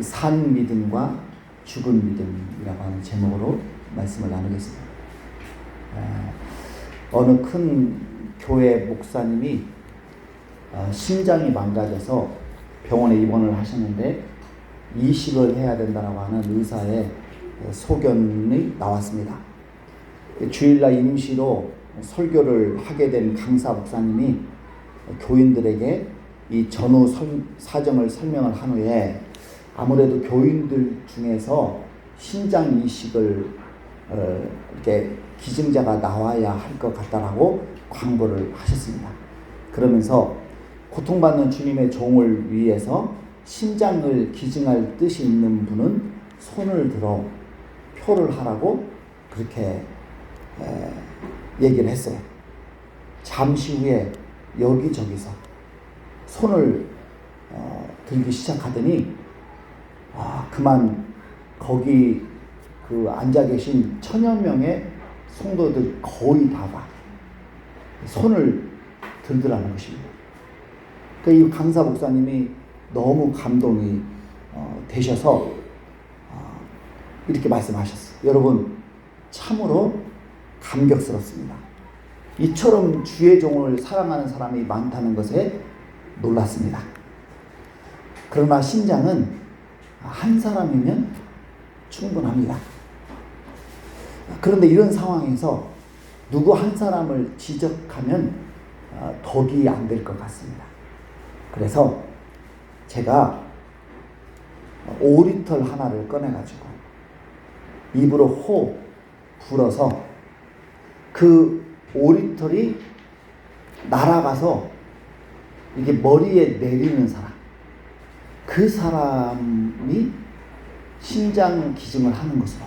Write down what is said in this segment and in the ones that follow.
산 믿음과 죽은 믿음이라고 하는 제목으로 말씀을 나누겠습니다. 어느 큰 교회 목사님이 심장이 망가져서 병원에 입원을 하셨는데 이식을 해야 된다고 하는 의사의 소견이 나왔습니다. 주일날 임시로 설교를 하게 된 강사 목사님이 교인들에게 이 전후 사정을 설명을 한 후에 아무래도 교인들 중에서 심장 이식을 이렇게 기증자가 나와야 할 것 같다라고 광고를 하셨습니다. 그러면서 고통받는 주님의 종을 위해서 심장을 기증할 뜻이 있는 분은 손을 들어 표를 하라고 그렇게 얘기를 했어요. 잠시 후에 여기저기서 손을 들기 시작하더니 그만 거기 앉아 계신 1000여 명의 성도들 거의 다가 손을 들더라는 것입니다. 이 강사 목사님이 너무 감동이 되셔서 이렇게 말씀하셨어요. 여러분, 참으로 감격스럽습니다. 이처럼 주의 종을 사랑하는 사람이 많다는 것에 놀랐습니다. 그러나 심장은 한 사람이면 충분합니다. 그런데 이런 상황에서 누구 한 사람을 지적하면 덕이 안 될 것 같습니다. 그래서 제가 오리털 하나를 꺼내가지고 입으로 호흡 불어서 그 오리털이 날아가서 이게 머리에 내리는 사람, 그 사람이 심장 기증을 하는 것으로,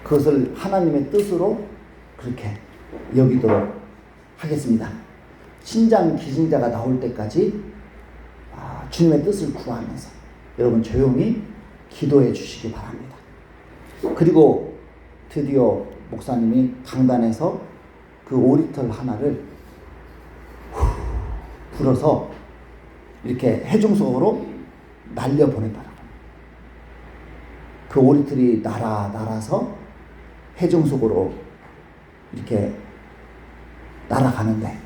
그것을 하나님의 뜻으로 그렇게 여기도록 하겠습니다. 심장 기증자가 나올 때까지 주님의 뜻을 구하면서 여러분 조용히 기도해 주시기 바랍니다. 그리고 드디어 목사님이 강단에서 그 오리털 하나를 불어서 이렇게 해중속으로 날려보냈다라고. 그 오리털이 날아서 해중속으로 이렇게 날아가는데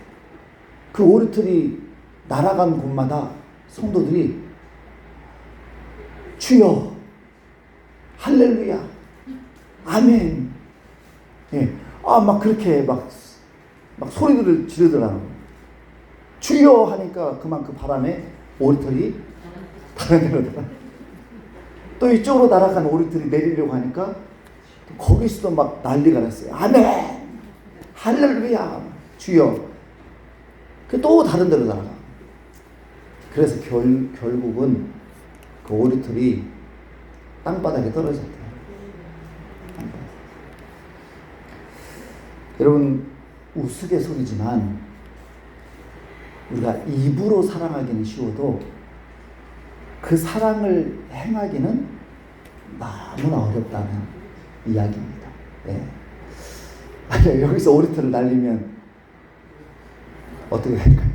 그 오리털이 날아간 곳마다 성도들이 주여, 할렐루야, 아멘, 막 그렇게 막 소리들을 지르더라고요. 주여 하니까 그만큼 바람에 오리털이 다른 데로 날아. 또 이쪽으로 날아간 오리털이 내리려고 하니까 거기서도 막 난리가 났어요. 아멘, 할렐루야, 주여. 또 다른 데로 날아가. 그래서 결국은 그 오리털이 땅바닥에 떨어졌대요. 여러분, 우스갯소리지만 우리가 입으로 사랑하기는 쉬워도 그 사랑을 행하기는 너무나 어렵다는 이야기입니다. 여기서 오리털을 날리면 어떻게 될까요?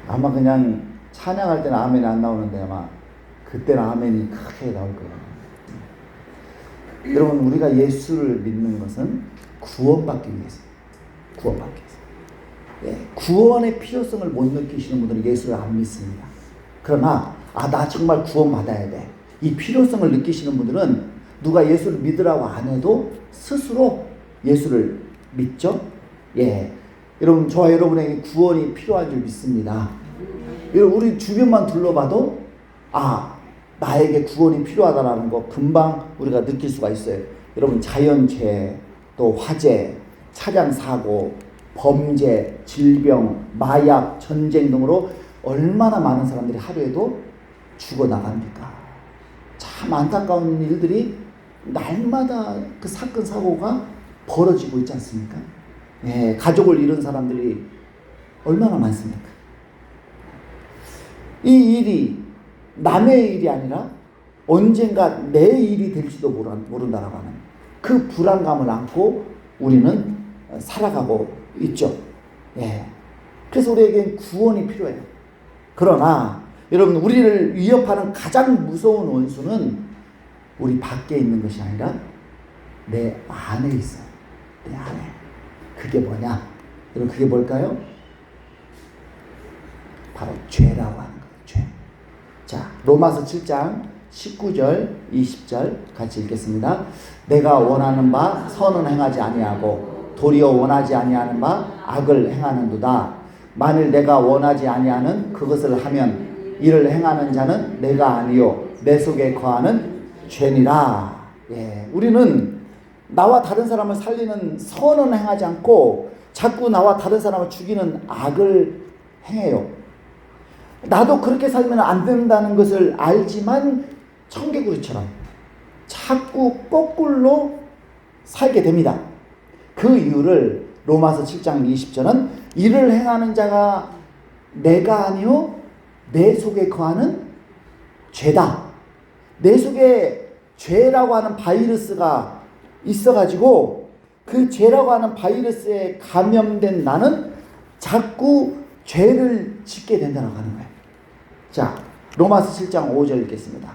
아마 그냥 찬양할 때는 아멘이 안 나오는데 아마 그때는 아멘이 크게 나올 거예요. 여러분, 우리가 예수를 믿는 것은 구원받기 위해서. 구원의 필요성을 못 느끼시는 분들은 예수를 안 믿습니다. 그러나 나 정말 구원받아야 돼, 이 필요성을 느끼시는 분들은 누가 예수를 믿으라고 안 해도 스스로 예수를 믿죠? 여러분, 저와 여러분에게 구원이 필요한 줄 믿습니다. 여러분, 우리 주변만 둘러봐도 나에게 구원이 필요하다라는 거 금방 우리가 느낄 수가 있어요. 여러분, 자연재해, 또 화재, 차량사고, 범죄, 질병, 마약, 전쟁 등으로 얼마나 많은 사람들이 하루에도 죽어나갑니까? 참 안타까운 일들이 날마다 그 사건, 사고가 벌어지고 있지 않습니까? 가족을 잃은 사람들이 얼마나 많습니까? 이 일이 남의 일이 아니라 언젠가 내 일이 될지도 모른다라고 하는 그 불안감을 안고 우리는 살아가고 있죠. 그래서 우리에겐 구원이 필요해요. 그러나 여러분, 우리를 위협하는 가장 무서운 원수는 우리 밖에 있는 것이 아니라 내 안에 있어요. 내 안에. 그게 뭐냐? 여러분, 그게 뭘까요? 바로 죄라고 하는 거예요. 죄. 자, 로마서 7장 19절 20절 같이 읽겠습니다. 내가 원하는 바 선은 행하지 아니하고 도리어 원하지 아니하는 바 악을 행하는도다. 만일 내가 원하지 아니하는 그것을 하면 이를 행하는 자는 내가 아니요 내 속에 거하는 죄니라. 예, 우리는 나와 다른 사람을 살리는 선은 행하지 않고 자꾸 나와 다른 사람을 죽이는 악을 행해요. 나도 그렇게 살면 안 된다는 것을 알지만 청개구리처럼 자꾸 거꾸로 살게 됩니다. 그 이유를 로마서 7장 20절은 이를 행하는 자가 내가 아니요 내 속에 거하는 죄다. 내 속에 죄라고 하는 바이러스가 있어가지고 그 죄라고 하는 바이러스에 감염된 나는 자꾸 죄를 짓게 된다고 하는 거예요. 자, 로마서 7장 5절 읽겠습니다.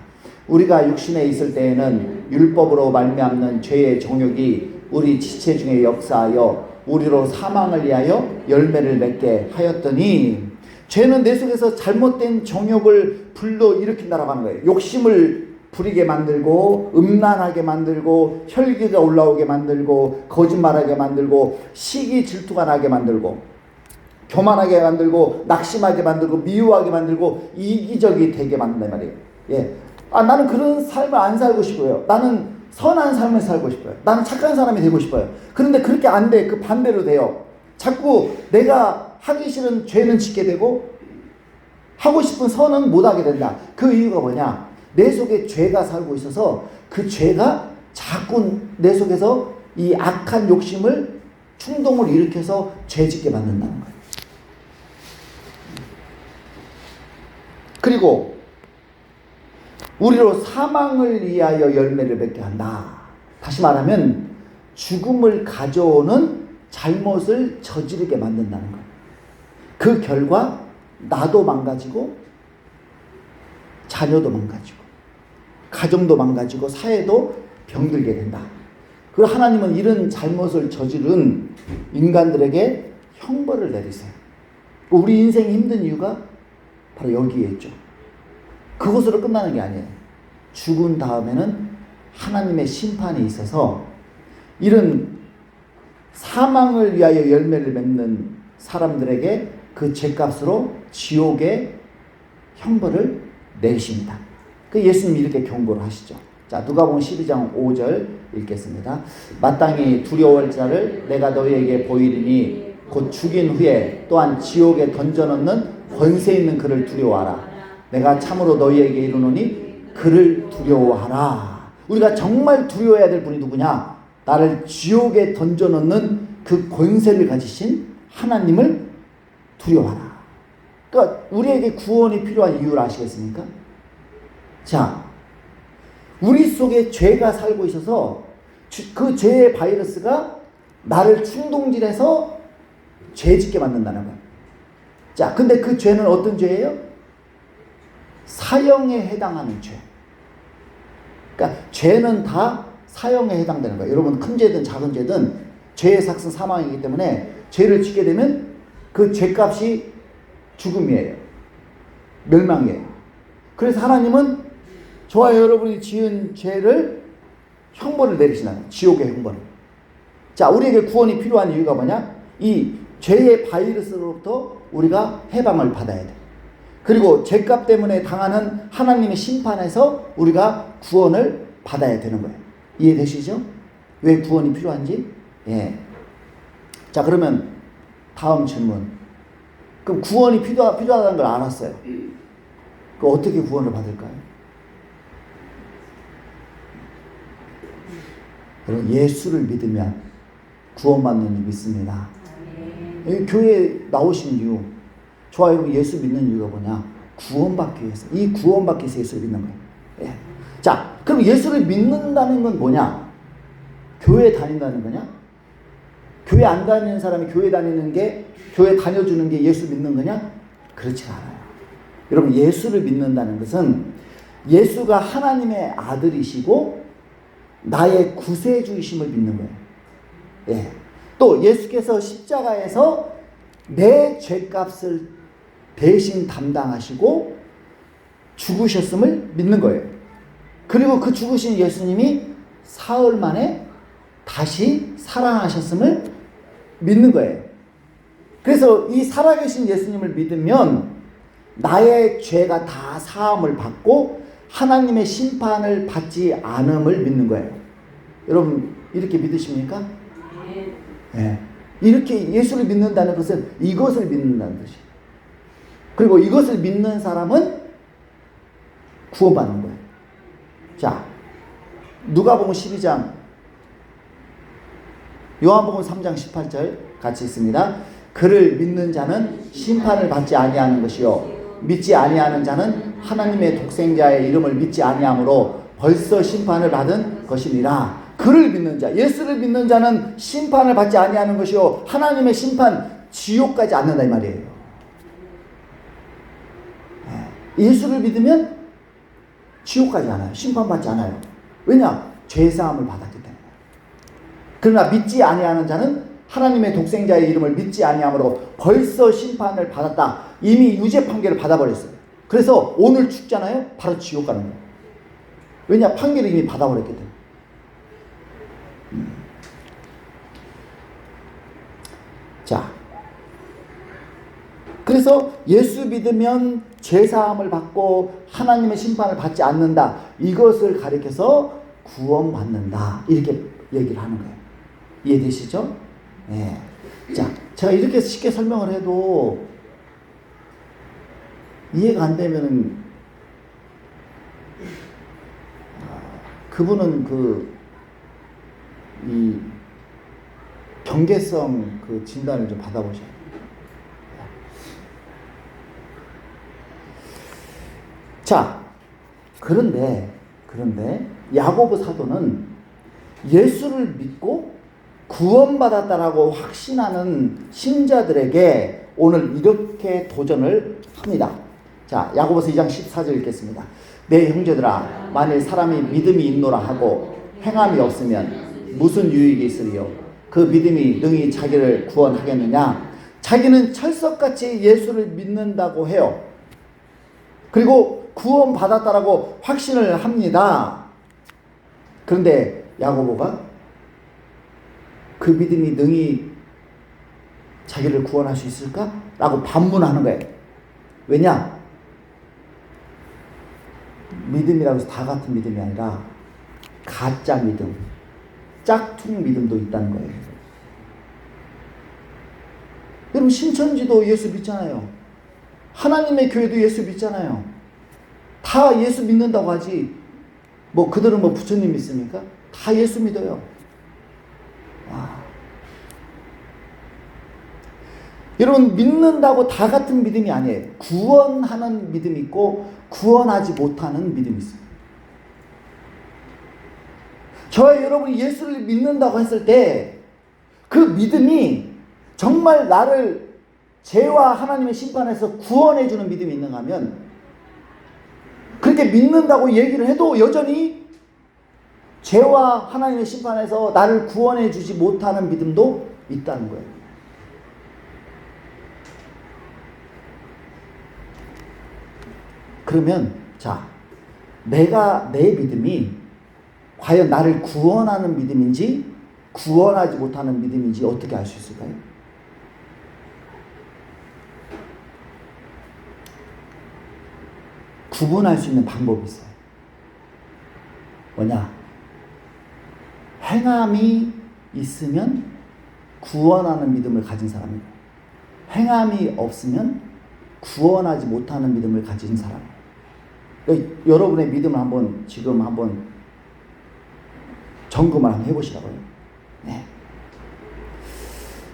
우리가 육신에 있을 때에는 율법으로 말미암는 죄의 정욕이 우리 지체 중에 역사하여 우리로 사망을 위하여 열매를 맺게 하였더니, 죄는 내 속에서 잘못된 정욕을 불러일으킨다라고 하는 거예요. 욕심을 부리게 만들고 음란하게 만들고 혈기가 올라오게 만들고 거짓말하게 만들고 시기 질투가 나게 만들고 교만하게 만들고 낙심하게 만들고 미워하게 만들고 이기적이 되게 만든단 말이에요. 예. 나는 그런 삶을 안 살고 싶어요. 나는 선한 삶을 살고 싶어요. 나는 착한 사람이 되고 싶어요. 그런데 그렇게 안 돼. 그 반대로 돼요. 자꾸 내가 하기 싫은 죄는 짓게 되고 하고 싶은 선은 못하게 된다. 그 이유가 뭐냐? 내 속에 죄가 살고 있어서 그 죄가 자꾸 내 속에서 이 악한 욕심을 충동을 일으켜서 죄 짓게 만든다는 거예요. 그리고 우리로 사망을 위하여 열매를 맺게 한다. 다시 말하면 죽음을 가져오는 잘못을 저지르게 만든다는 거예요. 그 결과 나도 망가지고 자녀도 망가지고 가정도 망가지고 사회도 병들게 된다. 그리고 하나님은 이런 잘못을 저지른 인간들에게 형벌을 내리세요. 우리 인생이 힘든 이유가 바로 여기에 있죠. 그것으로 끝나는 게 아니에요. 죽은 다음에는 하나님의 심판이 있어서 이런 사망을 위하여 열매를 맺는 사람들에게 그 죄값으로 지옥의 형벌을 내리십니다. 그 예수님이 이렇게 경고를 하시죠. 자, 누가복음 12장 5절 읽겠습니다. 마땅히 두려워할 자를 내가 너희에게 보이리니 곧 죽인 후에 또한 지옥에 던져넣는 권세 있는 그를 두려워하라. 내가 참으로 너희에게 이르노니 그를 두려워하라. 우리가 정말 두려워해야 될 분이 누구냐? 나를 지옥에 던져넣는 그 권세를 가지신 하나님을 두려워하라. 그러니까 우리에게 구원이 필요한 이유를 아시겠습니까? 자, 우리 속에 죄가 살고 있어서 그 죄의 바이러스가 나를 충동질해서 죄 짓게 만든다는 거예요. 자, 근데 그 죄는 어떤 죄예요? 사형에 해당하는 죄. 그러니까 죄는 다 사형에 해당되는 거예요. 여러분, 큰 죄든 작은 죄든 죄의 삭은 사망이기 때문에 죄를 짓게 되면 그 죄값이 죽음이에요. 멸망이에요. 그래서 하나님은 저와 여러분이 지은 죄를 형벌을 내리시나요? 지옥의 형벌을. 자, 우리에게 구원이 필요한 이유가 뭐냐? 이 죄의 바이러스로부터 우리가 해방을 받아야 돼. 그리고 죄값 때문에 당하는 하나님의 심판에서 우리가 구원을 받아야 되는 거예요. 이해되시죠? 왜 구원이 필요한지? 예. 자, 그러면 다음 질문. 그럼 구원이 필요하다는 걸 알았어요. 그 어떻게 구원을 받을까요? 여러분, 예수를 믿으면 구원받는 줄 믿습니다. 교회에 나오신 이유, 저와 여러분 예수 믿는 이유가 뭐냐? 구원받기 위해서. 이 구원받기 위해서 예수를 믿는 거예요. 예. 자, 그럼 예수를 믿는다는 건 뭐냐? 교회 다닌다는 거냐? 교회 안 다니는 사람이 교회 다니는 게, 교회 다녀주는 게 예수 믿는 거냐? 그렇지 않아요. 여러분, 예수를 믿는다는 것은 예수가 하나님의 아들이시고 나의 구세주이심을 믿는 거예요. 예. 또 예수께서 십자가에서 내 죄값을 대신 담당하시고 죽으셨음을 믿는 거예요. 그리고 그 죽으신 예수님이 사흘 만에 다시 살아나셨음을 믿는 거예요. 그래서 이 살아계신 예수님을 믿으면 나의 죄가 다 사함을 받고 하나님의 심판을 받지 않음을 믿는 거예요. 여러분, 이렇게 믿으십니까? 네. 이렇게 예수를 믿는다는 것은 이것을 믿는다는 것이에요. 그리고 이것을 믿는 사람은 구원받는 거예요. 자, 누가복음 12장, 요한복음 3장 18절 같이 있습니다. 그를 믿는 자는 심판을 받지 아니하는 것이요 믿지 아니하는 자는 하나님의 독생자의 이름을 믿지 아니하므로 벌써 심판을 받은 것이니라. 그를 믿는 자, 예수를 믿는 자는 심판을 받지 아니하는 것이요 하나님의 심판, 지옥까지 않는다 이 말이에요. 예수를 믿으면 지옥까지 않아요. 심판받지 않아요. 왜냐? 죄사함을 받았기 때문에. 그러나 믿지 아니하는 자는 하나님의 독생자의 이름을 믿지 아니하므로 벌써 심판을 받았다. 이미 유죄 판결을 받아버렸어요. 그래서 오늘 죽잖아요. 바로 지옥 가는 거예요. 왜냐? 판결을 이미 받아버렸기 때문에. 자, 그래서 예수 믿으면 죄사함을 받고 하나님의 심판을 받지 않는다. 이것을 가리켜서 구원받는다. 이렇게 얘기를 하는 거예요. 이해되시죠? 네. 자, 제가 이렇게 쉽게 설명을 해도 이해가 안 되면은 그분은 이 경계성 그 진단을 좀 받아보셔야 돼요. 자, 그런데 야고보 사도는 예수를 믿고 구원받았다라고 확신하는 신자들에게 오늘 이렇게 도전을 합니다. 자, 야고보서 2장 14절 읽겠습니다. 내 형제들아, 만일 사람이 믿음이 있노라 하고 행함이 없으면 무슨 유익이 있으리요? 그 믿음이 능히 자기를 구원하겠느냐? 자기는 철석같이 예수를 믿는다고 해요. 그리고 구원받았다라고 확신을 합니다. 그런데 야고보가 그 믿음이 능히 자기를 구원할 수 있을까? 라고 반문하는 거예요. 왜냐? 믿음이라고 해서 다 같은 믿음이 아니라 가짜 믿음, 짝퉁 믿음도 있다는 거예요. 여러분, 신천지도 예수 믿잖아요. 하나님의 교회도 예수 믿잖아요. 다 예수 믿는다고 하지. 뭐 그들은 뭐 부처님 믿습니까? 다 예수 믿어요. 와. 여러분, 믿는다고 다 같은 믿음이 아니에요. 구원하는 믿음이 있고 구원하지 못하는 믿음이 있어요. 저와 여러분이 예수를 믿는다고 했을 때 그 믿음이 정말 나를 죄와 하나님의 심판에서 구원해주는 믿음이 있는가 하면, 그렇게 믿는다고 얘기를 해도 여전히 죄와 하나님의 심판에서 나를 구원해주지 못하는 믿음도 있다는 거예요. 그러면 자, 내 믿음이 과연 나를 구원하는 믿음인지 구원하지 못하는 믿음인지 어떻게 알 수 있을까요? 구분할 수 있는 방법이 있어요. 뭐냐? 행함이 있으면 구원하는 믿음을 가진 사람이고, 행함이 없으면 구원하지 못하는 믿음을 가진 사람. 그러니까 여러분의 믿음을 지금 한번 점검을 한번 해보시라고요. 네.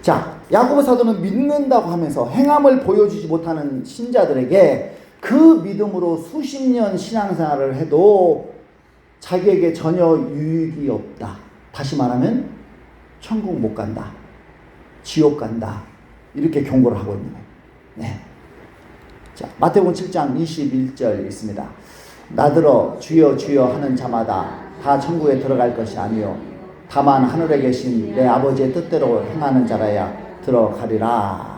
자, 야고보 사도는 믿는다고 하면서 행함을 보여주지 못하는 신자들에게 그 믿음으로 수십 년 신앙생활을 해도 자기에게 전혀 유익이 없다. 다시 말하면 천국 못 간다. 지옥 간다. 이렇게 경고를 하고 있는 거예요. 네. 자, 마태복음 7장 21절 있습니다. 나더러 주여 주여 하는 자마다 다 천국에 들어갈 것이 아니요 다만 하늘에 계신 내 아버지의 뜻대로 행하는 자라야 들어가리라.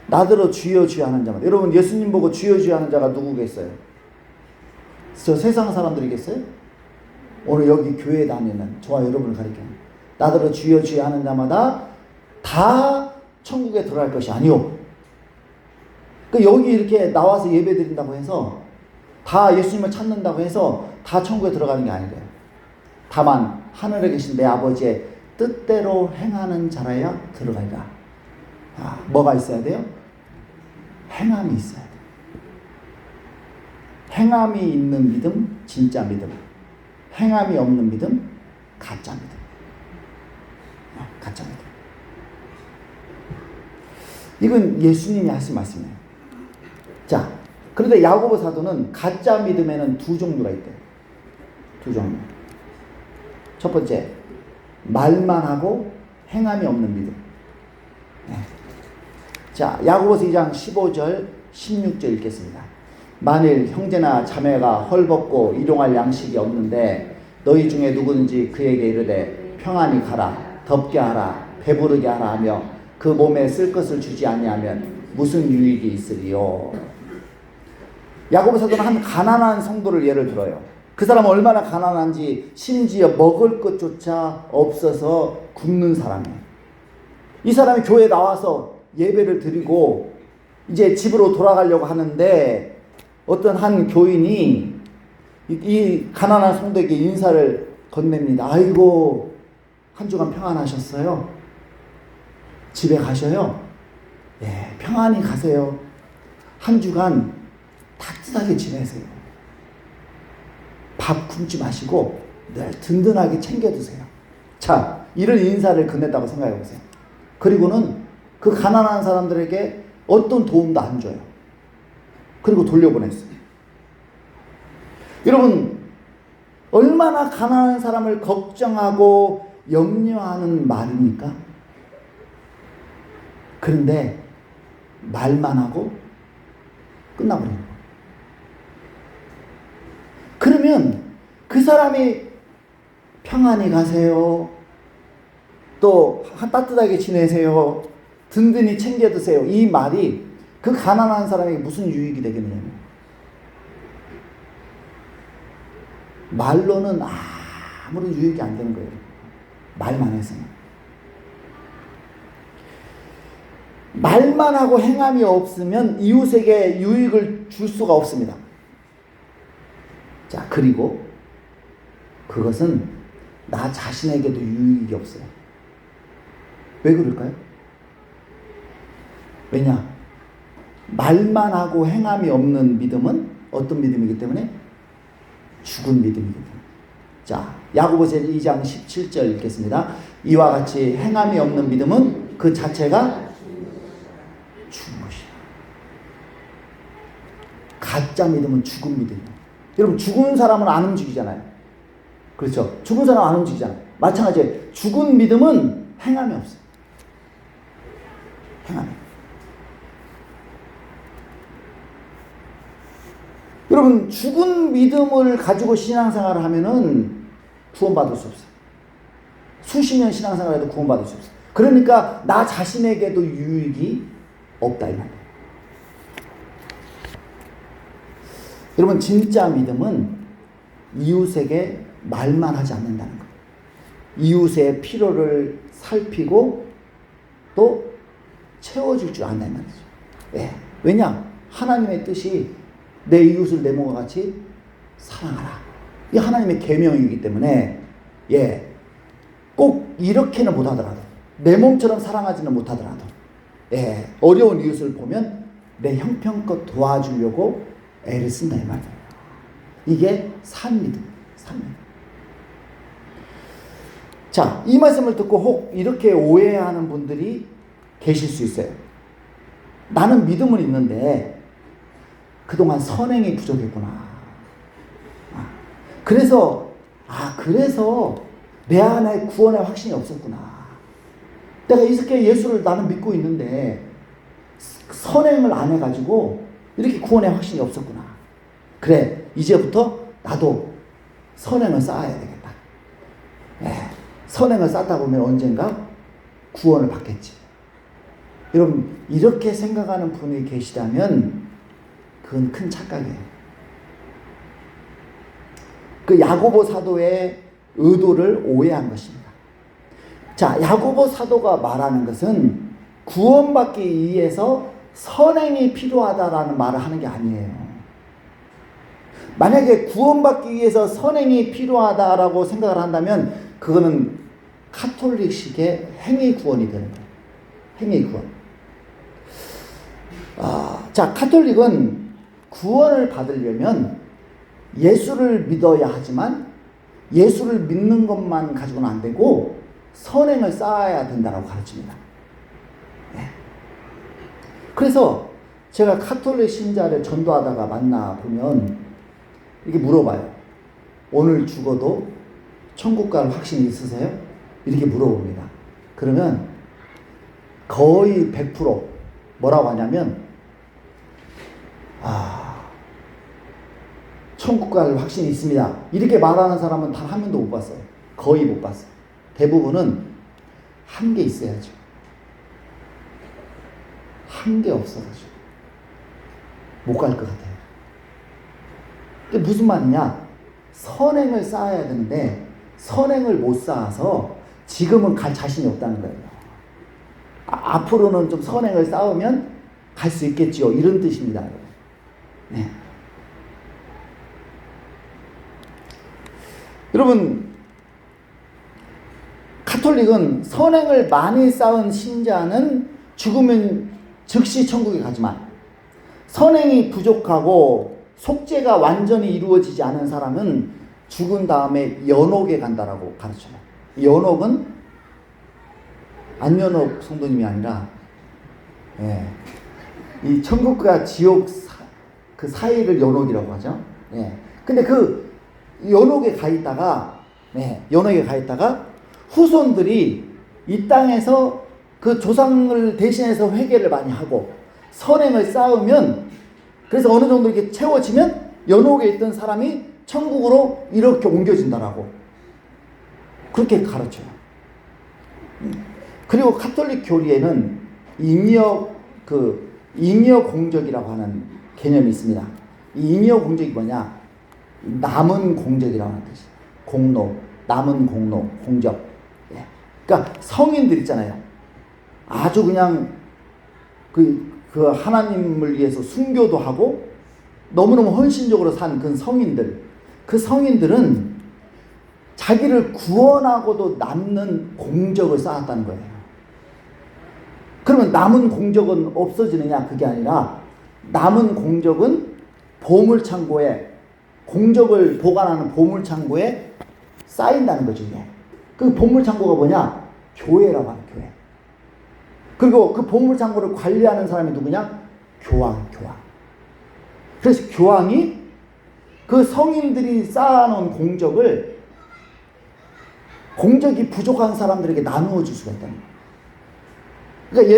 나더러 주여 주여 하는 자마다. 여러분 예수님 보고 주여 주여 하는 자가 누구겠어요? 저 세상 사람들이겠어요? 오늘 여기 교회 다니는 저와 여러분을 가리켜요. 나더러 주여 주여 하는 자마다 다 천국에 들어갈 것이 아니요. 그러니까 여기 이렇게 나와서 예배 드린다고 해서 다 예수님을 찾는다고 해서 다 천국에 들어가는 게 아니래요. 다만 하늘에 계신 내 아버지의 뜻대로 행하는 자라야 들어가리라. 아, 뭐가 있어야 돼요? 행함이 있어야 돼요. 행함이 있는 믿음, 진짜 믿음. 행함이 없는 믿음, 가짜 믿음. 가짜 믿음. 이건 예수님이 하신 말씀이에요. 자, 그런데 야고보 사도는 가짜 믿음에는 두 종류가 있대요. 두 종류. 첫 번째, 말만 하고 행함이 없는 믿음. 네. 자, 야고보서 2장 15절, 16절 읽겠습니다. 만일 형제나 자매가 헐벗고 일용할 양식이 없는데 너희 중에 누구든지 그에게 이르되 평안히 가라, 덥게 하라, 배부르게 하라 하며 그 몸에 쓸 것을 주지 아니하면 무슨 유익이 있으리요. 야고보 사도는 한 가난한 성도를 예를 들어요. 그 사람은 얼마나 가난한지 심지어 먹을 것조차 없어서 굶는 사람이에요. 이 사람이 교회에 나와서 예배를 드리고 이제 집으로 돌아가려고 하는데 어떤 한 교인이 이 가난한 성도에게 인사를 건넵니다. 아이고, 한 주간 평안하셨어요? 집에 가셔요? 예, 평안히 가세요. 한 주간 따뜻하게 지내세요. 밥 굶지 마시고 늘 든든하게 챙겨 드세요. 자, 이런 인사를 건넸다고 생각해 보세요. 그리고는 그 가난한 사람들에게 어떤 도움도 안 줘요. 그리고 돌려보냈어요. 여러분, 얼마나 가난한 사람을 걱정하고 염려하는 말입니까? 그런데 말만 하고 끝나버리는 거예요. 그러면 그 사람이 평안히 가세요, 또 따뜻하게 지내세요, 든든히 챙겨 드세요, 이 말이 그 가난한 사람에게 무슨 유익이 되겠느냐. 말로는 아무런 유익이 안 되는 거예요. 말만 해서는. 말만 하고 행함이 없으면 이웃에게 유익을 줄 수가 없습니다. 자, 그리고 그것은 나 자신에게도 유익이 없어요. 왜 그럴까요? 왜냐? 말만 하고 행함이 없는 믿음은 어떤 믿음이기 때문에? 죽은 믿음이기 때문에. 자, 야고보서 2장 17절 읽겠습니다. 이와 같이 행함이 없는 믿음은 그 자체가 죽은 것이야. 가짜 믿음은 죽은 믿음이에요. 여러분, 죽은 사람은 안 움직이잖아요. 그렇죠? 죽은 사람은 안 움직이잖아요. 마찬가지예요. 죽은 믿음은 행함이 없어요. 행함이. 여러분, 죽은 믿음을 가지고 신앙생활을 하면은 구원받을 수 없어요. 수십 년 신앙생활을 해도 구원받을 수 없어요. 그러니까 나 자신에게도 유익이 없다 이 말이에요. 여러분, 진짜 믿음은 이웃에게 말만 하지 않는다는 거예요. 이웃의 필요를 살피고 또 채워줄 줄 안다는 말이죠. 예. 왜냐? 하나님의 뜻이 내 이웃을 내 몸과 같이 사랑하라. 이 하나님의 계명이기 때문에, 예, 꼭 이렇게는 못하더라도, 내 몸처럼 사랑하지는 못하더라도, 예, 어려운 이웃을 보면 내 형편껏 도와주려고 애를 쓴다 이 말이에요. 이게 산믿음, 산믿음. 자, 이 말씀을 듣고 혹 이렇게 오해하는 분들이 계실 수 있어요. 나는 믿음은 있는데 그동안 선행이 부족했구나. 그래서 내 안에 구원의 확신이 없었구나. 내가 이렇게 예수를 나는 믿고 있는데 선행을 안 해가지고 이렇게 구원의 확신이 없었구나. 그래, 이제부터 나도 선행을 쌓아야 되겠다. 선행을 쌓다 보면 언젠가 구원을 받겠지. 여러분, 이렇게 생각하는 분이 계시다면 그건 큰 착각이에요. 그 야고보 사도의 의도를 오해한 것입니다. 자, 야고보 사도가 말하는 것은 구원받기 위해서 선행이 필요하다라는 말을 하는 게 아니에요. 만약에 구원받기 위해서 선행이 필요하다라고 생각을 한다면 그거는 카톨릭식의 행위 구원이 되는 거예요. 행위 구원. 자, 카톨릭은 구원을 받으려면 예수를 믿어야 하지만 예수를 믿는 것만 가지고는 안 되고 선행을 쌓아야 된다고 가르칩니다. 그래서 제가 카톨릭 신자를 전도하다가 만나보면 이렇게 물어봐요. 오늘 죽어도 천국 갈 확신이 있으세요? 이렇게 물어봅니다. 그러면 거의 100% 뭐라고 하냐면 천국 갈 확신이 있습니다. 이렇게 말하는 사람은 단 한 명도 못 봤어요. 거의 못 봤어요. 대부분은 한 개 있어야죠. 한 개 없어가지고 못 갈 것 같아요. 근데 무슨 말이냐? 선행을 쌓아야 되는데 선행을 못 쌓아서 지금은 갈 자신이 없다는 거예요. 앞으로는 좀 선행을 쌓으면 갈 수 있겠지요. 이런 뜻입니다. 네. 여러분, 카톨릭은 선행을 많이 쌓은 신자는 죽으면 즉시 천국에 가지만 선행이 부족하고 속죄가 완전히 이루어지지 않은 사람은 죽은 다음에 연옥에 간다라고 가르쳐요. 연옥은 안연옥 성도님이 아니라 이 천국과 지옥 그 사이를 연옥이라고 하죠. 근데 그 연옥에 가 있다가 연옥에 가 있다가 후손들이 이 땅에서 그 조상을 대신해서 회개를 많이 하고 선행을 쌓으면 그래서 어느 정도 이렇게 채워지면 연옥에 있던 사람이 천국으로 이렇게 옮겨진다라고 그렇게 가르쳐요. 그리고 카톨릭 교리에는 잉여 공적이라고 하는 개념이 있습니다. 이 잉여 공적이 뭐냐? 남은 공적이라고 하는 뜻이에요. 공로, 남은 공로, 공적. 그러니까 성인들 있잖아요. 아주 그냥 그 하나님을 위해서 순교도 하고 너무너무 헌신적으로 산 그 성인들. 그 성인들은 자기를 구원하고도 남는 공적을 쌓았다는 거예요. 그러면 남은 공적은 없어지느냐? 그게 아니라 남은 공적은 보물창고에 공적을 보관하는 보물창고에 쌓인다는 거죠. 이게. 그 보물창고가 뭐냐? 교회라고 하는 교회. 그리고 그 보물창고를 관리하는 사람이 누구냐? 교황. 그래서 교황이 그 성인들이 쌓아놓은 공적이 부족한 사람들에게 나누어 줄 수가 있다는 거예요. 그러니까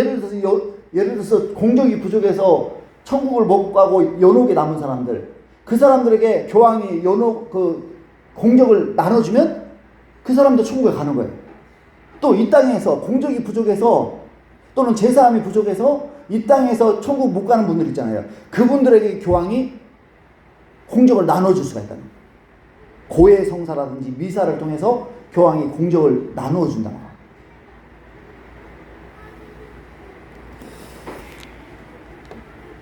예를 들어서 공적이 부족해서 천국을 못 가고 연옥에 남은 사람들, 그 사람들에게 교황이 공적을 나눠주면 그 사람도 천국에 가는 거예요. 또 이 땅에서 공적이 부족해서 또는 제사함이 부족해서 이 땅에서 천국 못 가는 분들 있잖아요. 그분들에게 교황이 공적을 나눠줄 수가 있다는 거예요. 고해 성사라든지 미사를 통해서 교황이 공적을 나누어 준다는 거예요.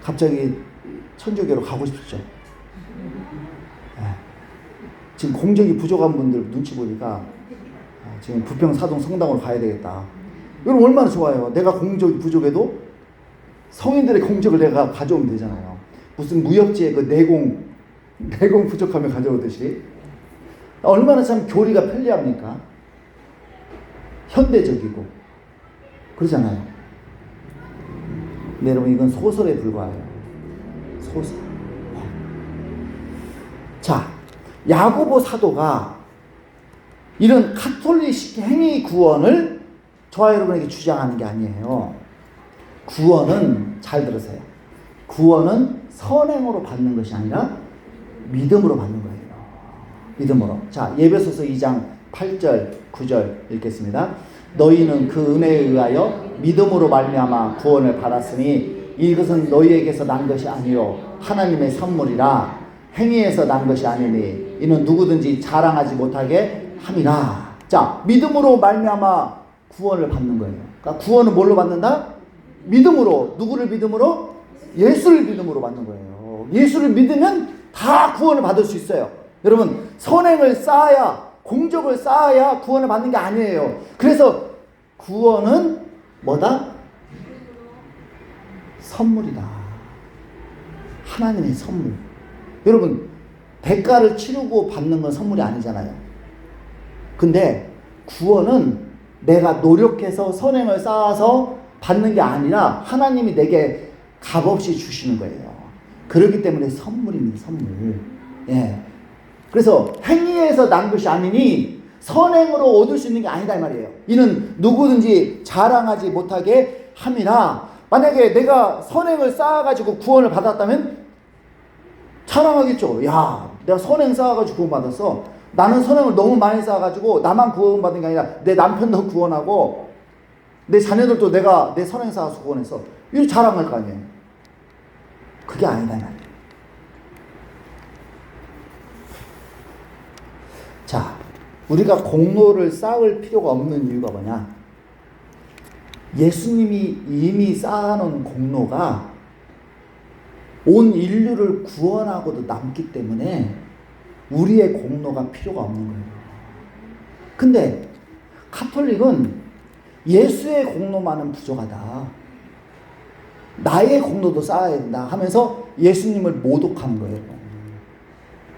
갑자기 천주교로 가고 싶죠. 지금 공적이 부족한 분들 눈치 보니까 지금 부평사동 성당으로 가야 되겠다. 여러분 얼마나 좋아요. 내가 공적이 부족해도 성인들의 공적을 내가 가져오면 되잖아요. 무슨 무협지에 그 내공 부족하면 가져오듯이. 얼마나 참 교리가 편리합니까? 현대적이고 그러잖아요. 근데 여러분 이건 소설에 불과해요. 소설. 자, 야고보 사도가 이런 카톨릭식 행위 구원을 저와 여러분에게 주장하는 게 아니에요. 구원은, 잘 들으세요. 구원은 선행으로 받는 것이 아니라 믿음으로 받는 거예요. 믿음으로. 자, 에베소서 2장 8절, 9절 읽겠습니다. 너희는 그 은혜에 의하여 믿음으로 말미암아 구원을 받았으니 이것은 너희에게서 난 것이 아니요 하나님의 선물이라. 행위에서 난 것이 아니니 이는 누구든지 자랑하지 못하게 함이라. 자, 믿음으로 말미암아 구원을 받는 거예요. 그러니까 구원은 뭘로 받는다? 믿음으로. 누구를 믿음으로? 예수를 믿음으로 받는 거예요. 예수를 믿으면 다 구원을 받을 수 있어요. 여러분, 선행을 쌓아야, 공적을 쌓아야 구원을 받는 게 아니에요. 그래서 구원은 뭐다? 선물이다. 하나님의 선물. 여러분, 대가를 치르고 받는 건 선물이 아니잖아요. 근데 구원은 내가 노력해서 선행을 쌓아서 받는 게 아니라 하나님이 내게 값없이 주시는 거예요. 그렇기 때문에 선물입니다. 선물. 예. 그래서 행위에서 난 것이 아니니 선행으로 얻을 수 있는 게 아니다 이 말이에요. 이는 누구든지 자랑하지 못하게 함이라. 만약에 내가 선행을 쌓아가지고 구원을 받았다면 자랑하겠죠. 야, 내가 선행 쌓아가지고 구원 받았어. 나는 선행을 너무 많이 쌓아가지고 나만 구원 받은 게 아니라 내 남편도 구원하고 내 자녀들도 내가 내 선행 쌓아서 구원했어. 이거 자랑할 거 아니에요. 그게 아니다 이 말이에요. 자, 우리가 공로를 쌓을 필요가 없는 이유가 뭐냐? 예수님이 이미 쌓아놓은 공로가 온 인류를 구원하고도 남기 때문에 우리의 공로가 필요가 없는 거예요. 근데 카톨릭은 예수의 공로만은 부족하다. 나의 공로도 쌓아야 된다 하면서 예수님을 모독하는 거예요.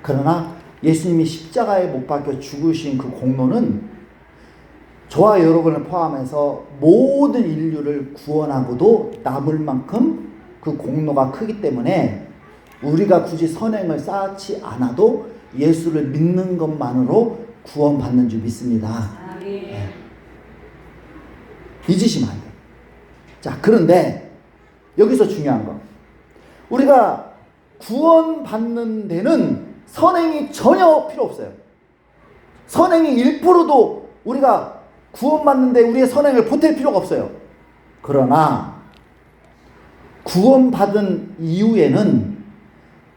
그러나 예수님이 십자가에 못 박혀 죽으신 그 공로는 저와 여러분을 포함해서 모든 인류를 구원하고도 남을 만큼 그 공로가 크기 때문에 우리가 굳이 선행을 쌓지 않아도 예수를 믿는 것만으로 구원받는 줄 믿습니다. 네. 잊으시면 안 돼요. 자, 그런데 여기서 중요한 거, 우리가 구원받는 데는 선행이 전혀 필요 없어요. 선행이 1%도 우리가 구원받는데 우리의 선행을 보탤 필요가 없어요. 그러나 구원받은 이후에는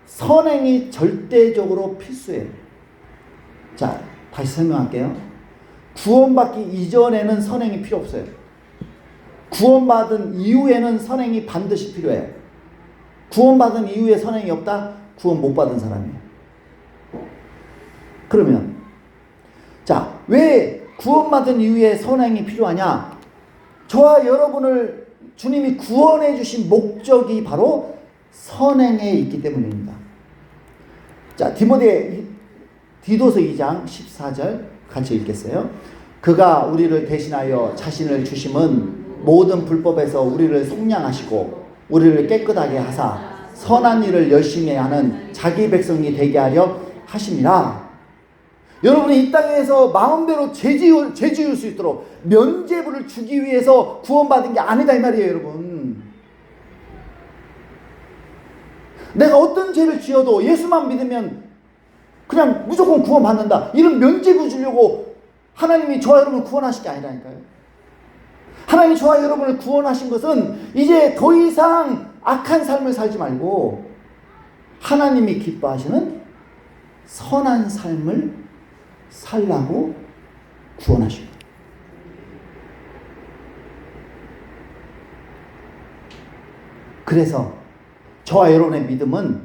선행이 절대적으로 필수예요. 자, 다시 설명할게요. 구원받기 이전에는 선행이 필요 없어요. 구원받은 이후에는 선행이 반드시 필요해요. 구원받은 이후에 선행이 없다? 구원 못 받은 사람이에요. 그러면 자, 왜 구원받은 이후에 선행이 필요하냐? 저와 여러분을 주님이 구원해 주신 목적이 바로 선행에 있기 때문입니다. 자, 디도서 2장 14절 같이 읽겠어요. 그가 우리를 대신하여 자신을 주심은 모든 불법에서 우리를 속량하시고 우리를 깨끗하게 하사 선한 일을 열심히 하는 자기 백성이 되게 하려 하심이라. 여러분이 이 땅에서 마음대로 죄 지을 수 있도록 면죄부를 주기 위해서 구원받은 게 아니다 이 말이에요, 여러분. 내가 어떤 죄를 지어도 예수만 믿으면 그냥 무조건 구원받는다, 이런 면죄부 주려고 하나님이 저와 여러분을 구원하신 게 아니라니까요. 하나님이 저와 여러분을 구원하신 것은 이제 더 이상 악한 삶을 살지 말고 하나님이 기뻐하시는 선한 삶을 살라고 구원하신 거예요. 그래서 저와 여러분의 믿음은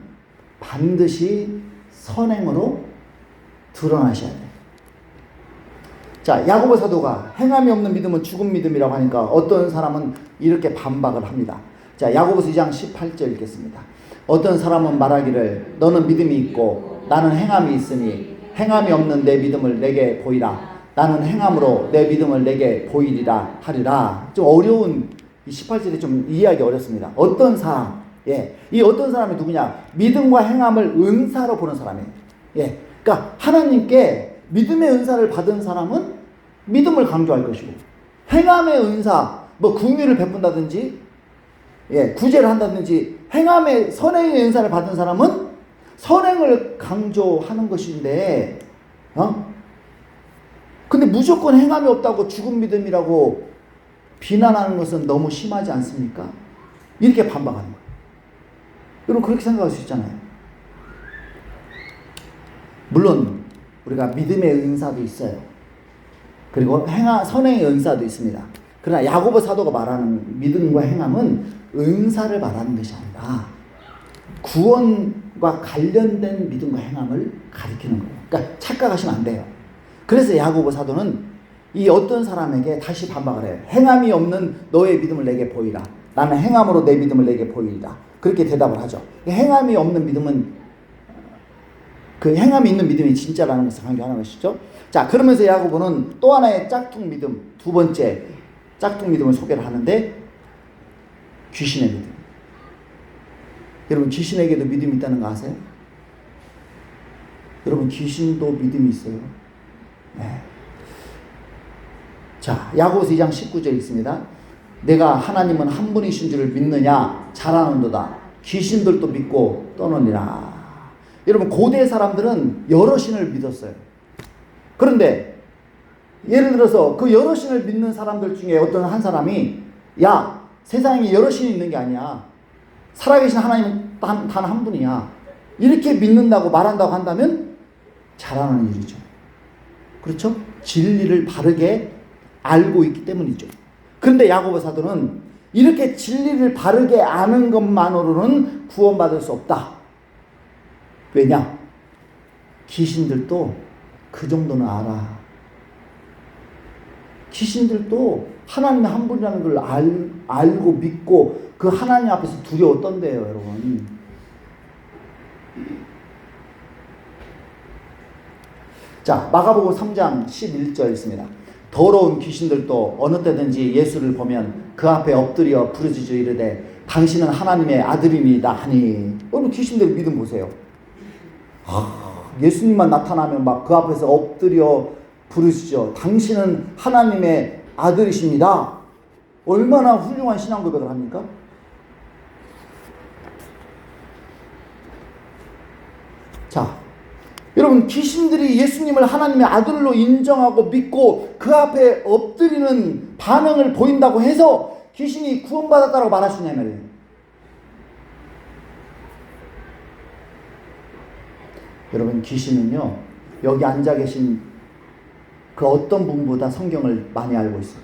반드시 선행으로 드러나셔야 돼요. 자, 야고보 사도가 행함이 없는 믿음은 죽은 믿음이라고 하니까 어떤 사람은 이렇게 반박을 합니다. 자, 야고보서 2장 18절 읽겠습니다. 어떤 사람은 말하기를 너는 믿음이 있고 나는 행함이 있으니 행함이 없는 내 믿음을 내게 보이라. 나는 행함으로 내 믿음을 내게 보이리라 하리라. 좀 어려운 이 18절이 좀 이해하기 어렵습니다. 어떤 사람, 이 어떤 사람이 누구냐? 믿음과 행함을 은사로 보는 사람이에요. 그러니까 하나님께 믿음의 은사를 받은 사람은 믿음을 강조할 것이고, 행함의 은사, 뭐 긍휼을 베푼다든지, 예, 구제를 한다든지, 행함의 선행의 은사를 받은 사람은 선행을 강조하는 것인데, 근데 무조건 행함이 없다고 죽은 믿음이라고 비난하는 것은 너무 심하지 않습니까? 이렇게 반박하는 거예요. 여러분, 그렇게 생각할 수 있잖아요. 물론 우리가 믿음의 은사도 있어요. 그리고 선행의 은사도 있습니다. 그러나 야고보 사도가 말하는 믿음과 행함은 은사를 말하는 것이 아니라 구원과 관련된 믿음과 행함을 가리키는 거예요. 그러니까 착각하시면 안 돼요. 그래서 야고보 사도는 이 어떤 사람에게 다시 반박을 해요. 행함이 없는 너의 믿음을 내게 보이라. 나는 행함으로 내 믿음을 내게 보이리라. 그렇게 대답을 하죠. 행함이 없는 믿음은, 그 행함이 있는 믿음이 진짜라는 것을 강조하는 것이죠. 자, 그러면서 야고보는 또 하나의 짝퉁 믿음, 두 번째 짝퉁 믿음을 소개를 하는데, 귀신의 믿음. 여러분, 귀신에게도 믿음이 있다는 거 아세요? 여러분, 귀신도 믿음이 있어요. 네. 자, 야고보서 2장 19절에 있습니다. 내가 하나님은 한 분이신 줄을 믿느냐? 잘하는도다. 귀신들도 믿고 떠느니라. 여러분, 고대 사람들은 여러 신을 믿었어요. 그런데 예를 들어서 그 여러 신을 믿는 사람들 중에 어떤 한 사람이, 야, 세상에 여러 신이 있는 게 아니야. 살아계신 하나님은 단 한 분이야. 이렇게 믿는다고 말한다고 한다면 잘하는 일이죠. 그렇죠? 진리를 바르게 알고 있기 때문이죠. 그런데 야고보 사도는 이렇게 진리를 바르게 아는 것만으로는 구원받을 수 없다. 왜냐? 귀신들도 그 정도는 알아. 귀신들도 하나님의 한 분이라는 걸 알고 믿고 그 하나님 앞에서 두려워 떤대요, 여러분. 자, 마가복음 3장 11절 있습니다. 더러운 귀신들도 어느 때든지 예수를 보면 그 앞에 엎드려 부르짖어 이르되 당신은 하나님의 아들입니다 하니. 여러분, 귀신들 믿음 보세요. 예수님만 나타나면 막 그 앞에서 엎드려 부르짖어 당신은 하나님의 아들이십니다. 얼마나 훌륭한 신앙 고백을 합니까? 자, 여러분, 귀신들이 예수님을 하나님의 아들로 인정하고 믿고 그 앞에 엎드리는 반응을 보인다고 해서 귀신이 구원받았다고 말할 수 있냐면, 여러분, 귀신은요, 여기 앉아 계신 그 어떤 분보다 성경을 많이 알고 있어요.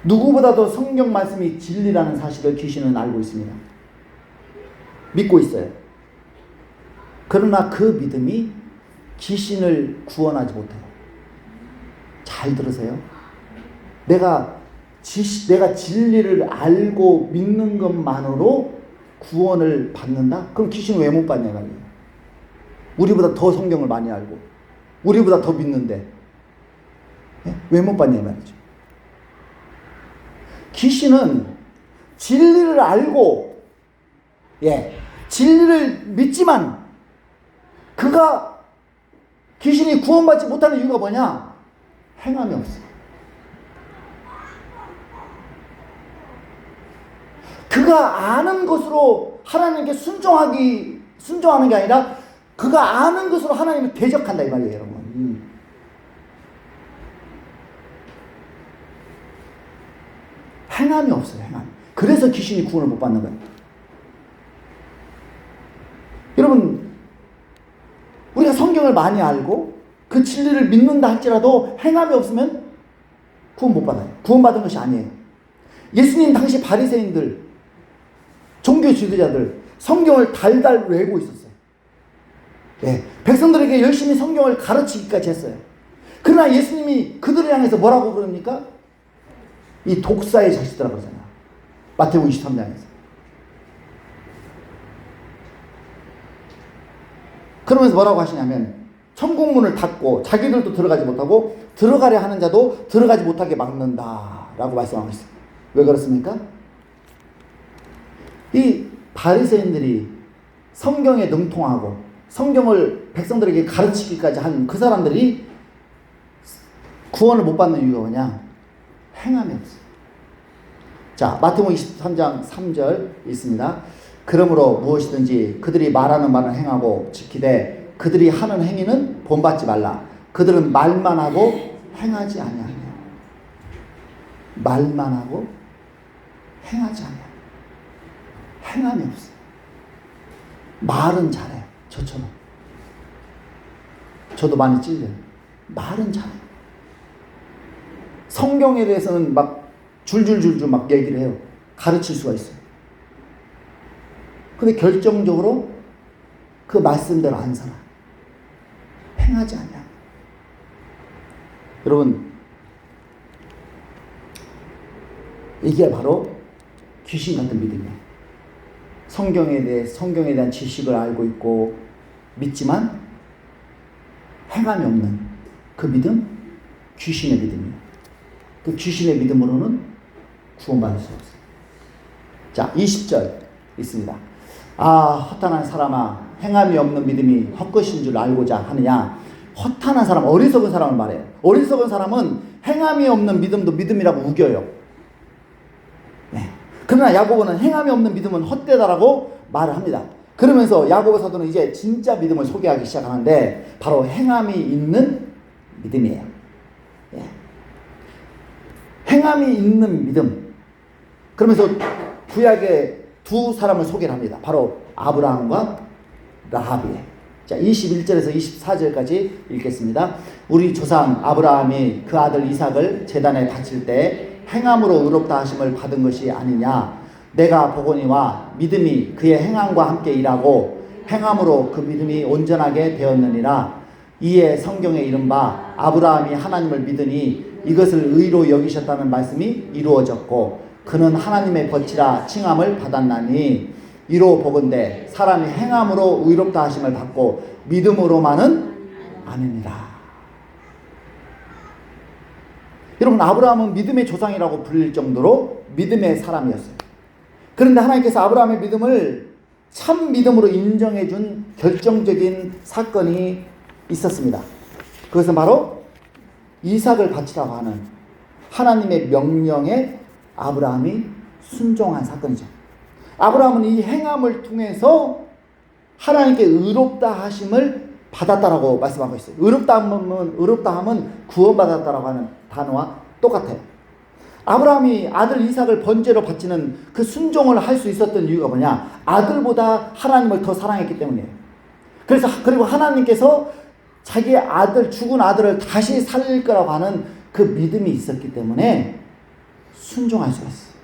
누구보다도 성경 말씀이 진리라는 사실을 귀신은 알고 있습니다. 믿고 있어요. 그러나 그 믿음이 귀신을 구원하지 못해요. 잘 들으세요. 내가 진리를 알고 믿는 것만으로 구원을 받는다? 그럼 귀신은 왜 못 받냐 말이에요. 우리보다 더 성경을 많이 알고 우리보다 더 믿는데 왜 못 받냐 말이죠. 귀신은 진리를 알고 진리를 믿지만 귀신이 구원받지 못하는 이유가 뭐냐? 행함이 없어. 그가 아는 것으로 하나님께 순종하는 게 아니라 그가 아는 것으로 하나님을 대적한다 이 말이에요, 여러분. 행함이 없어요, 행함. 그래서 귀신이 구원을 못 받는 거예요. 여러분, 우리가 성경을 많이 알고 그 진리를 믿는다 할지라도 행함이 없으면 구원 못 받아요. 구원받은 것이 아니에요. 예수님 당시 바리새인들, 종교 지도자들 성경을 달달 외우고 있었어요. 백성들에게 열심히 성경을 가르치기까지 했어요. 그러나 예수님이 그들을 향해서 뭐라고 그럽니까? 이 독사의 자식들이라고 그러잖아요. 마태복음 23장에서. 그러면서 뭐라고 하시냐면 천국문을 닫고 자기들도 들어가지 못하고 들어가려 하는 자도 들어가지 못하게 막는다라고 말씀하고 있어요. 왜 그렇습니까? 이 바리새인들이 성경에 능통하고 성경을 백성들에게 가르치기까지 한 그 사람들이 구원을 못 받는 이유가 뭐냐? 행함이 없어요. 자, 마태복음 23장 3절 있습니다. 그러므로 무엇이든지 그들이 말하는 바는 행하고 지키되 그들이 하는 행위는 본받지 말라. 그들은 말만 하고 행하지 아니하며. 말만 하고 행하지 아니하며. 행함이 없어요. 말은 잘해요. 저처럼. 저도 많이 찔려요. 말은 잘해요. 성경에 대해서는 막 줄줄줄줄 막 얘기를 해요. 가르칠 수가 있어요. 근데 결정적으로 그 말씀대로 안 살아. 행하지 않냐. 여러분, 이게 바로 귀신 같은 믿음이에요. 성경에 대한 지식을 알고 있고 믿지만 행함이 없는 그 믿음, 귀신의 믿음이에요. 그 귀신의 믿음으로는 구원받을 수 없어요. 자, 20절 있습니다. 허탄한 사람아, 행함이 없는 믿음이 헛것인 줄 알고자 하느냐. 허탄한 사람, 어리석은 사람을 말해요. 어리석은 사람은 행함이 없는 믿음도 믿음이라고 우겨요. 네. 그러나 야고보는 행함이 없는 믿음은 헛되다라고 말을 합니다. 그러면서 야고보 사도는 이제 진짜 믿음을 소개하기 시작하는데 바로 행함이 있는 믿음이에요. 예. 행함이 있는 믿음. 그러면서 구약의 두 사람을 소개를 합니다. 바로 아브라함과 라합이에요. 자, 21절에서 24절까지 읽겠습니다. 우리 조상 아브라함이 그 아들 이삭을 제단에 바칠 때 행함으로 의롭다 하심을 받은 것이 아니냐. 내가 보거니와 믿음이 그의 행함과 함께 일하고 행함으로 그 믿음이 온전하게 되었느니라. 이에 성경에 이른바 아브라함이 하나님을 믿으니 이것을 의로 여기셨다는 말씀이 이루어졌고 그는 하나님의 벗이라 칭함을 받았나니 이로 보건대 사람이 행함으로 의롭다 하심을 받고 믿음으로만은 아니니라. 여러분, 아브라함은 믿음의 조상이라고 불릴 정도로 믿음의 사람이었어요. 그런데 하나님께서 아브라함의 믿음을 참 믿음으로 인정해 준 결정적인 사건이 있었습니다. 그것은 바로 이삭을 바치라고 하는 하나님의 명령에 아브라함이 순종한 사건이죠. 아브라함은 이 행함을 통해서 하나님께 의롭다 하심을 받았다라고 말씀하고 있어요. 의롭다함은 구원받았다라고 하는 단어와 똑같아요. 아브라함이 아들 이삭을 번제로 바치는 그 순종을 할 수 있었던 이유가 뭐냐? 아들보다 하나님을 더 사랑했기 때문이에요. 그리고 하나님께서 자기의 아들, 죽은 아들을 다시 살릴 거라고 하는 그 믿음이 있었기 때문에 순종할 수가 있어요.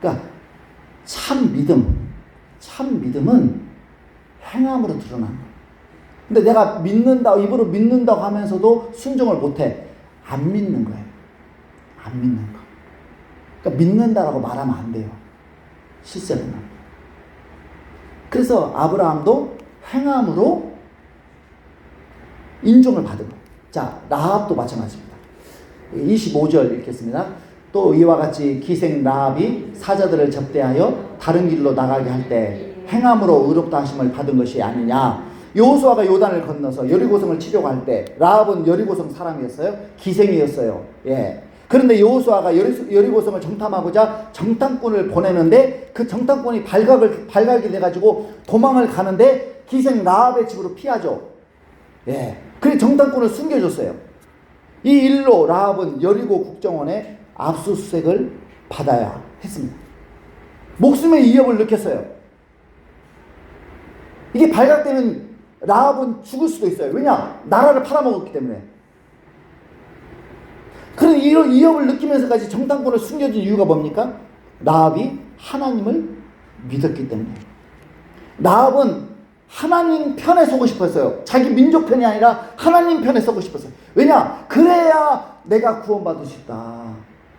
그러니까 참 믿음은 행함으로 드러나는 거예요. 근데 내가 입으로 믿는다고 하면서도 순종을 못해. 안 믿는 거예요. 안 믿는 거. 그러니까 믿는다라고 말하면 안 돼요. 실제로는. 그래서 아브라함도 행함으로 인정을 받은 거예요. 자, 라합도 마찬가지입니다. 25절 읽겠습니다. 또 이와 같이 기생 라합이 사자들을 접대하여 다른 길로 나가게 할 때 행함으로 의롭다 하심을 받은 것이 아니냐. 여호수아가 요단을 건너서 여리고성을 치려고 할 때 라합은 여리고성 사람이었어요. 기생이었어요. 예. 그런데 여호수아가 여리고성을 정탐하고자 정탐꾼을 보내는데 그 정탐꾼이 발각이 돼가지고 도망을 가는데 기생 라합의 집으로 피하죠. 예. 그래서 정탐꾼을 숨겨줬어요. 이 일로 라합은 여리고 국정원에 압수수색을 받아야 했습니다. 목숨의 위협을 느꼈어요. 이게 발각되면 라합은 죽을 수도 있어요. 왜냐? 나라를 팔아먹었기 때문에. 그런 이런 위협을 느끼면서까지 정탐꾼을 숨겨준 이유가 뭡니까? 라합이 하나님을 믿었기 때문에. 라합은 하나님 편에 서고 싶었어요. 자기 민족 편이 아니라 하나님 편에 서고 싶었어요. 왜냐? 그래야 내가 구원받을 수 있다.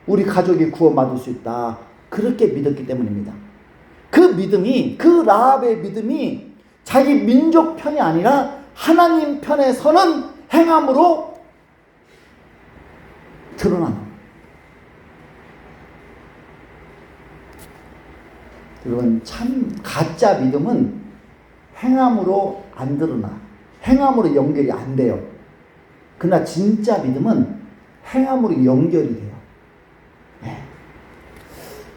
우리 가족이 구원받을 수 있다. 그렇게 믿었기 때문입니다. 그 라합의 믿음이 자기 민족 편이 아니라 하나님 편에 서는 행함으로 드러나는. 여러분, 참 가짜 믿음은 행함으로 안 드러나. 행함으로 연결이 안 돼요. 그러나 진짜 믿음은 행함으로 연결이 돼요. 네.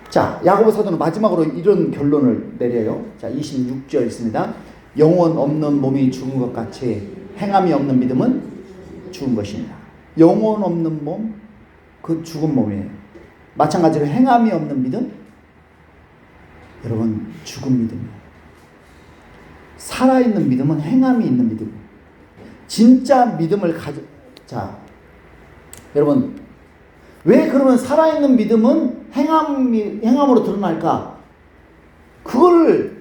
자, 야고보 사도는 마지막으로 이런 결론을 내려요. 자, 26절 있습니다. 영혼 없는 몸이 죽은 것 같이 행함이 없는 믿음은 죽은 것입니다. 영혼 없는 몸, 그 죽은 몸이에요. 마찬가지로 행함이 없는 믿음, 여러분 죽은 믿음이에요. 살아있는 믿음은 행함이 있는 믿음이에요. 진짜 믿음을 자, 여러분 왜 그러면 살아있는 믿음은 행함으로 드러날까? 그걸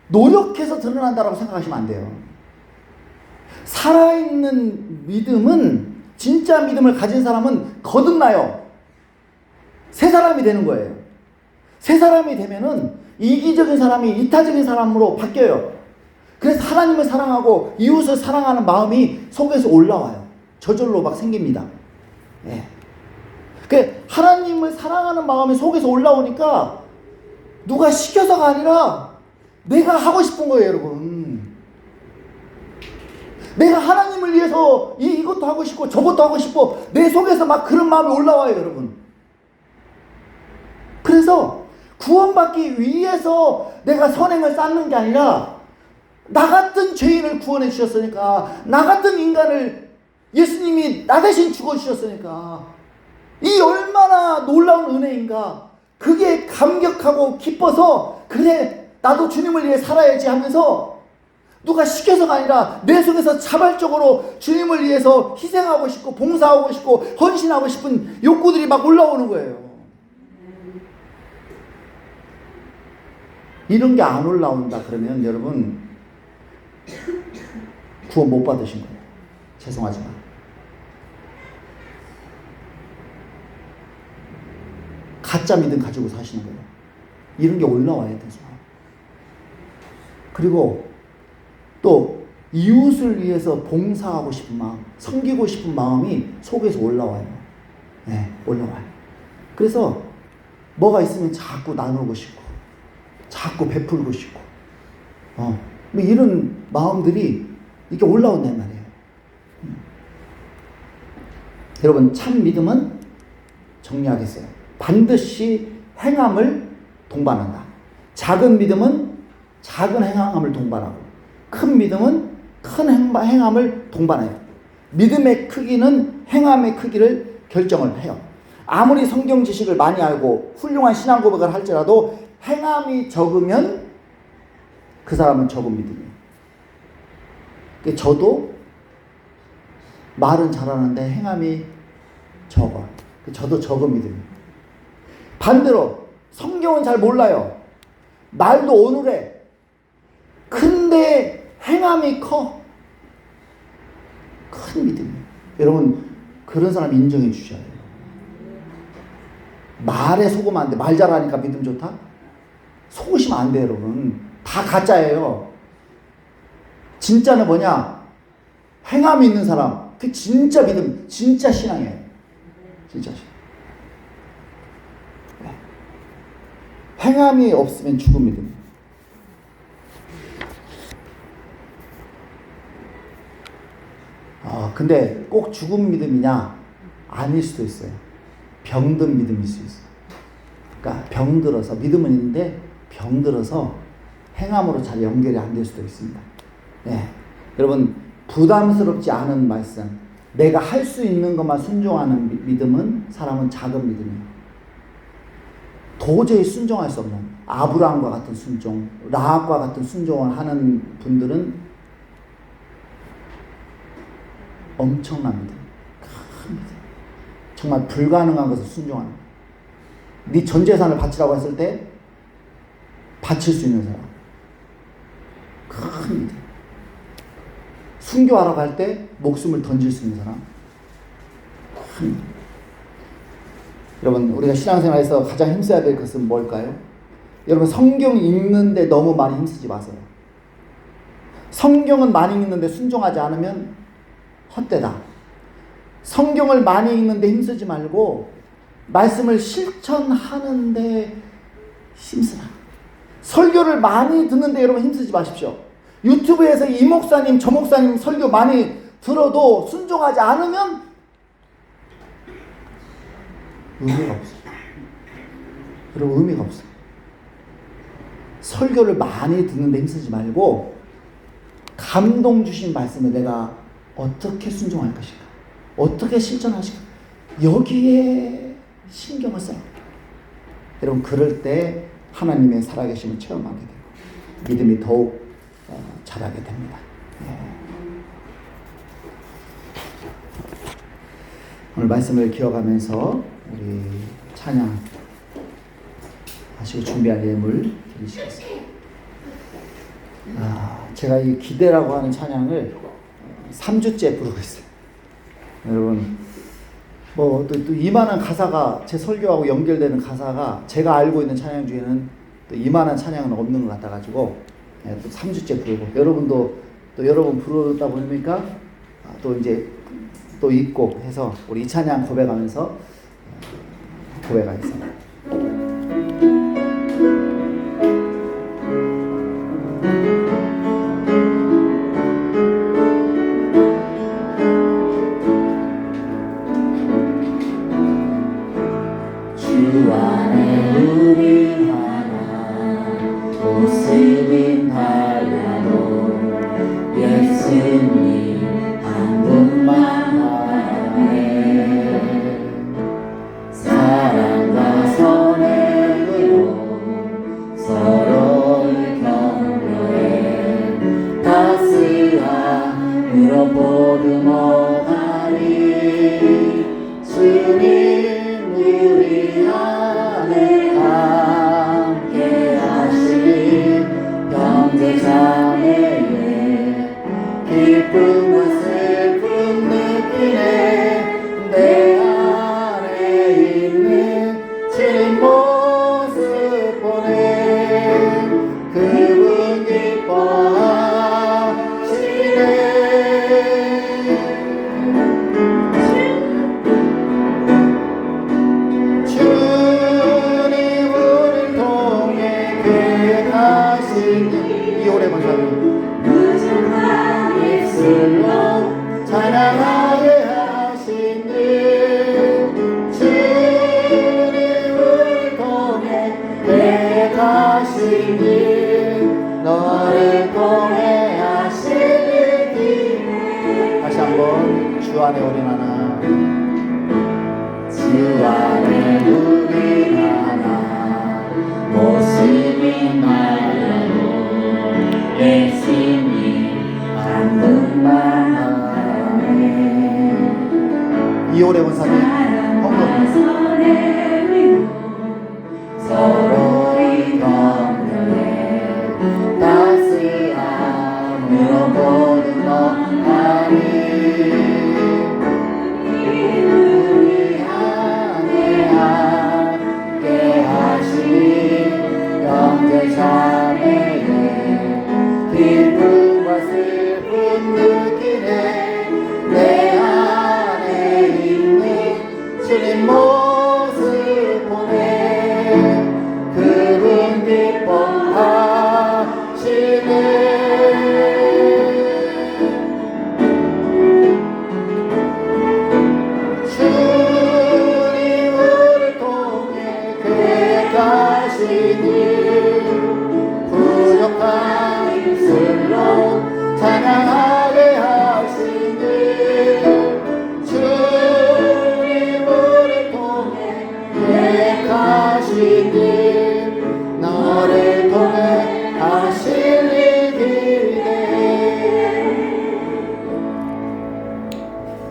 노력해서 드러난다라고 생각하시면 안 돼요. 살아있는 믿음은, 진짜 믿음을 가진 사람은 거듭나요. 새 사람이 되는 거예요. 새 사람이 되면은 이기적인 사람이 이타적인 사람으로 바뀌어요. 그래서 하나님을 사랑하고 이웃을 사랑하는 마음이 속에서 올라와요. 저절로 막 생깁니다. 예. 그 하나님을 사랑하는 마음이 속에서 올라오니까 누가 시켜서가 아니라 내가 하고 싶은 거예요, 여러분. 내가 하나님을 위해서 이것도 하고 싶고 저것도 하고 싶고 내 속에서 막 그런 마음이 올라와요, 여러분. 그래서 구원받기 위해서 내가 선행을 쌓는 게 아니라 나 같은 죄인을 구원해 주셨으니까, 나 같은 인간을 예수님이 나 대신 죽어주셨으니까 이 얼마나 놀라운 은혜인가. 그게 감격하고 기뻐서 그래 나도 주님을 위해 살아야지 하면서 누가 시켜서가 아니라 내 속에서 자발적으로 주님을 위해서 희생하고 싶고 봉사하고 싶고 헌신하고 싶은 욕구들이 막 올라오는 거예요. 이런 게 안 올라온다 그러면 여러분 구원 못 받으신 거예요. 죄송하지만. 가짜 믿음 가지고 사시는 거예요. 이런 게 올라와야 되죠. 그리고 또 이웃을 위해서 봉사하고 싶은 마음, 섬기고 싶은 마음이 속에서 올라와요. 네, 올라와요. 그래서 뭐가 있으면 자꾸 나누고 싶고 자꾸 베풀고 싶고 뭐 이런 마음들이 이렇게 올라온단 말이에요. 여러분 참 믿음은 정리하겠어요. 반드시 행함을 동반한다. 작은 믿음은 작은 행함을 동반하고 큰 믿음은 큰 행함을 동반해요. 믿음의 크기는 행함의 크기를 결정을 해요. 아무리 성경 지식을 많이 알고 훌륭한 신앙 고백을 할지라도 행함이 적으면 그 사람은 적은 믿음이에요. 저도 말은 잘하는데 행함이 적어. 저도 적은 믿음이에요. 반대로 성경은 잘 몰라요. 말도 오늘해. 근데 행함이 커. 큰 믿음이에요. 여러분 그런 사람 인정해 주셔야 돼요. 말에 속으면 안 돼. 말 잘하니까 믿음 좋다? 속으시면 안 돼요, 여러분. 다 가짜예요. 진짜는 뭐냐? 행함이 있는 사람. 그 진짜 믿음, 진짜 신앙이에요. 진짜 신앙. 네. 행함이 없으면 죽은 믿음. 근데 꼭 죽은 믿음이냐? 아닐 수도 있어요. 병든 믿음일 수 있어요. 그러니까 병들어서, 믿음은 있는데 병들어서 행함으로 잘 연결이 안 될 수도 있습니다. 네. 여러분, 부담스럽지 않은 말씀, 내가 할 수 있는 것만 순종하는 믿음은 사람은 작은 믿음이에요. 도저히 순종할 수 없는 아브라함과 같은 순종, 라합과 같은 순종을 하는 분들은 엄청난 믿음, 큰 믿음. 정말 불가능한 것을 순종하는 거예요. 네 전 재산을 바치라고 했을 때 바칠 수 있는 사람, 큰 믿음. 순교하러 갈 때 목숨을 던질 수 있는 사람, 큰 믿음. 여러분, 우리가 신앙생활에서 가장 힘써야 될 것은 뭘까요? 여러분, 성경 읽는데 너무 많이 힘쓰지 마세요. 성경은 많이 읽는데 순종하지 않으면 헛되다. 성경을 많이 읽는데 힘쓰지 말고 말씀을 실천하는데 힘쓰라. 설교를 많이 듣는데 여러분 힘쓰지 마십시오. 유튜브에서 이 목사님 저 목사님 설교 많이 들어도 순종하지 않으면 의미가 없어요. 그리고 의미가 없어요. 설교를 많이 듣는데 힘쓰지 말고 감동 주신 말씀에 내가 어떻게 순종할 것인가, 어떻게 실천하실까, 여기에 신경을 써요. 여러분, 그럴 때 하나님의 살아계심을 체험하게 되고 믿음이 더욱 자라게 됩니다. 오늘 말씀을 기억하면서 우리 찬양 하시고 준비할 예물 드리시겠습니다. 제가 이 기대라고 하는 찬양을 3주째 부르고 있어요. 여러분, 또 이만한 가사가, 제 설교하고 연결되는 가사가 제가 알고 있는 찬양 중에는 또 이만한 찬양은 없는 것 같아가지고 또 3주째 부르고, 여러분도 또 여러분 부르다 보니까 또 이제 또 있고 해서 우리 이 찬양 고백하면서 고백하겠습니다. 주 안에 우리 하나 모습은 달라도 예수님 한 분만 사랑과 선행으로 서로를 격려해 따스함으로 보듬어가리. 주님 우리 안에 함께 하신 형제자매의 기쁨과 슬픔 느끼네. 내 주님 모습 보내 그분 기뻐하시네. 주님 우리를 통해 계획하신 이 오래 본사를 무정한 입술로 찬양하게 하신 하시니 너를 통해 하시니. 다시 한번 주 안에 우리 하나, 주 안에 우리